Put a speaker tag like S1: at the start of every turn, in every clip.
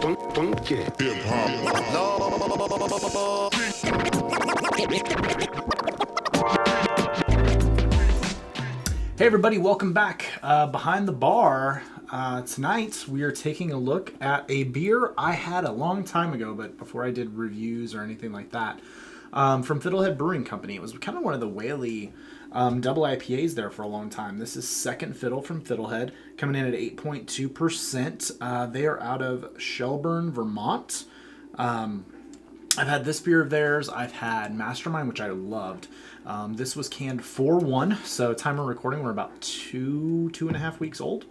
S1: Funky. Hip hop.
S2: Hey everybody, welcome back. Behind the bar. Tonight we are taking a look at a beer I had a long time ago, but before I did reviews or anything like that, from Fiddlehead Brewing Company. It was kind of one of the whaley double IPAs there for a long time. This is Second Fiddle from Fiddlehead, coming in at 8.2%. They are out of Shelburne, Vermont. I've had this beer of theirs. I've had Mastermind, which I loved. This was canned 4-1, so time of recording, we're about two and a half weeks old,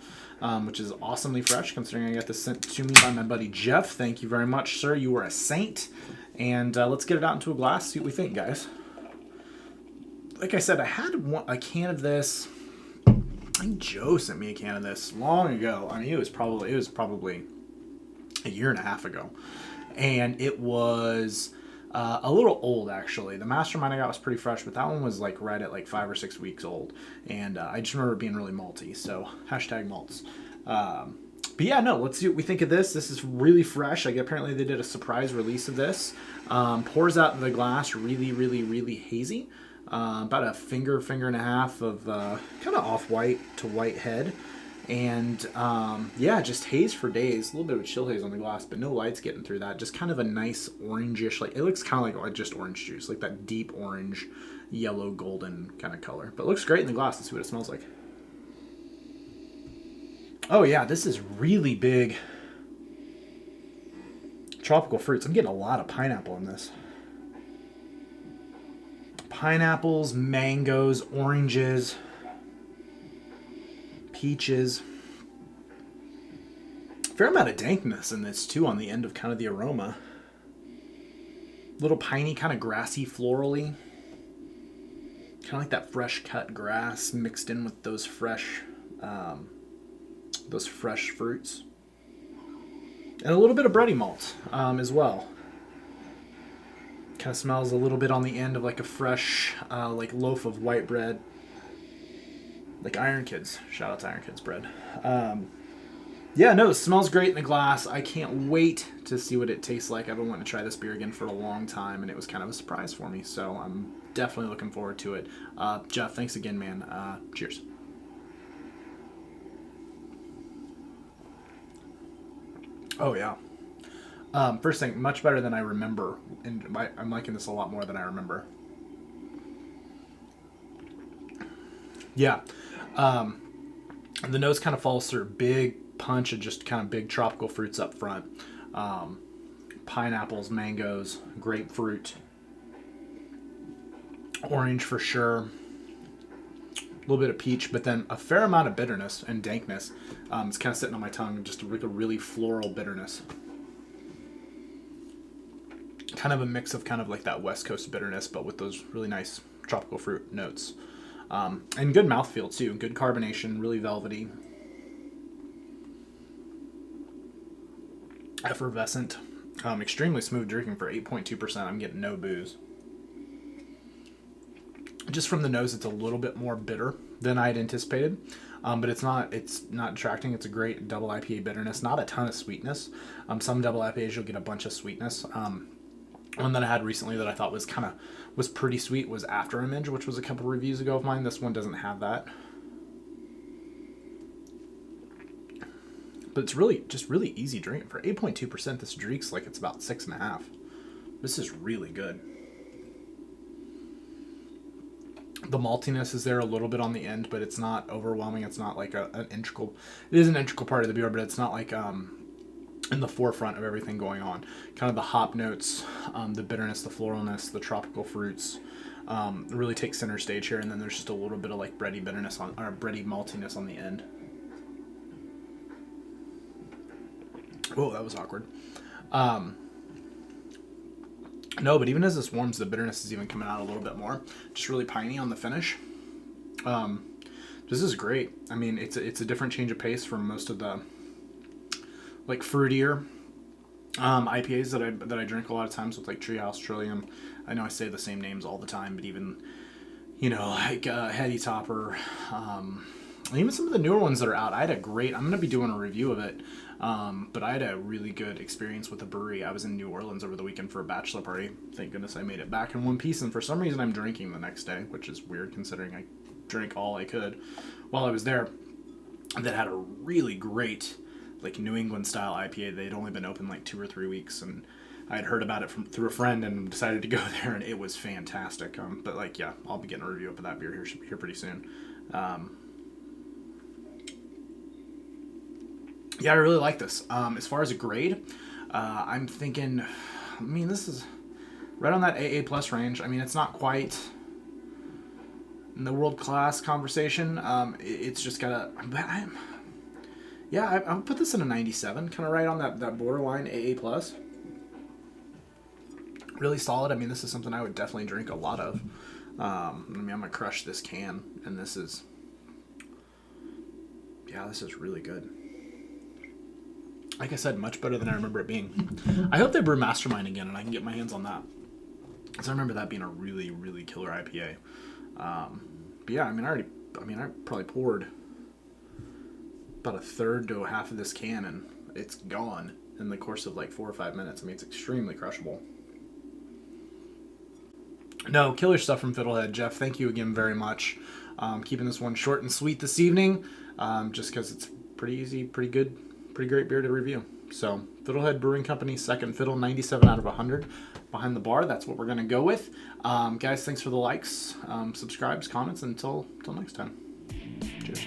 S2: which is awesomely fresh, considering I got this sent to me by my buddy Geoff. Thank you very much, sir. You were a saint. And let's get it out into a glass, see what we think, guys. Like I said, I had a can of this. I think Joe sent me a can of this long ago. I mean, it was probably a year and a half ago. And it was a little old, actually. The Mastermind I got was pretty fresh, but that one was like right at like 5 or 6 weeks old. And I just remember it being really malty. So hashtag malts. But yeah, no, let's see what we think of this. This is really fresh. Apparently they did a surprise release of this. Pours out in the glass really, really, really hazy. About a finger and a half of kind of off-white to white head. And yeah, just haze for days. A little bit of a chill haze on the glass, but no lights getting through that. Just kind of a nice orangish, like it looks kind of like just orange juice, like that deep orange, yellow, golden kind of color. But it looks great in the glass. Let's see what it smells like. Oh yeah, this is really big tropical fruits. I'm getting a lot of pineapple in this. Pineapples, mangoes, oranges, peaches. Fair amount of dankness in this too on the end of kind of the aroma. Little piney, kind of grassy, florally. Kind of like that fresh cut grass mixed in with those fresh fruits. And a little bit of bready malt as well. Kind of smells a little bit on the end of like a fresh like loaf of white bread. Like Iron Kids. Shout out to Iron Kids bread. Yeah, no, it smells great in the glass. I can't wait to see what it tastes like. I've been wanting to try this beer again for a long time, and it was kind of a surprise for me. So I'm definitely looking forward to it. Geoff, thanks again, man. Cheers. Oh, yeah. First thing, much better than I remember. And I'm liking this a lot more than I remember. Yeah. The nose kind of falls through. Big punch of just kind of big tropical fruits up front. Pineapples, mangoes, grapefruit. Orange for sure. A little bit of peach, but then a fair amount of bitterness and dankness. It's kind of sitting on my tongue, just a really floral bitterness. Kind of a mix of kind of like that West Coast bitterness, but with those really nice tropical fruit notes. And good mouthfeel too. Good carbonation, really velvety. Effervescent. Extremely smooth drinking for 8.2%. I'm getting no booze. Just from the nose, it's a little bit more bitter than I had anticipated. But it's not detracting. It's a great double IPA bitterness. Not a ton of sweetness. Some double IPAs you'll get a bunch of sweetness. One that I had recently that I thought was pretty sweet was After Image, which was a couple reviews ago of mine. This one doesn't have that. But it's really easy drinking. For 8.2%, this drinks like it's about 6.5. This is really good. The maltiness is there a little bit on the end, but it's not overwhelming. It's not like an integral. It is an integral part of the beer, but it's not like in the forefront of everything going on. Kind of the hop notes, the bitterness, the floralness, the tropical fruits really take center stage here, and then there's just a little bit of like bready bitterness or bready maltiness on the end. Oh, that was awkward. No, but even as this warms, the bitterness is even coming out a little bit more. Just really piney on the finish. This is great. I mean, it's a different change of pace from most of the like fruitier IPAs that I drink a lot of times with like Treehouse, Trillium. I know I say the same names all the time, but even like Heady Topper, And even some of the newer ones that are out, I'm going to be doing a review of it, but I had a really good experience with a brewery. I was in New Orleans over the weekend for a bachelor party. Thank goodness I made it back in one piece, and for some reason I'm drinking the next day, which is weird considering I drank all I could while I was there. That had a really great, like, New England style IPA. They'd only been open like 2 or 3 weeks, and I had heard about it through a friend and decided to go there, and it was fantastic. But like, yeah, I'll be getting a review up of that beer here pretty soon. Yeah, I really like this. As far as a grade, I'm thinking, I mean, this is right on that AA plus range. I mean, it's not quite in the world class conversation. It's just got a, I'll put this in a 97, kind of right on that borderline AA plus. Really solid. I mean, this is something I would definitely drink a lot of. I mean, I'm gonna crush this can, and this is really good. Like I said, much better than I remember it being. I hope they brew Mastermind again, and I can get my hands on that, because I remember that being a really, really killer IPA. But yeah, I mean, I probably poured about a third to a half of this can, and it's gone in the course of like 4 or 5 minutes. I mean, it's extremely crushable. No, killer stuff from Fiddlehead. Geoff, thank you again very much. Keeping this one short and sweet this evening, just because it's pretty easy, pretty good, pretty great beer to review. So, Fiddlehead Brewing Company, second fiddle, 97 out of 100. Behind the bar, that's what we're going to go with. Guys, thanks for the likes, subscribes, comments. Until next time. Cheers.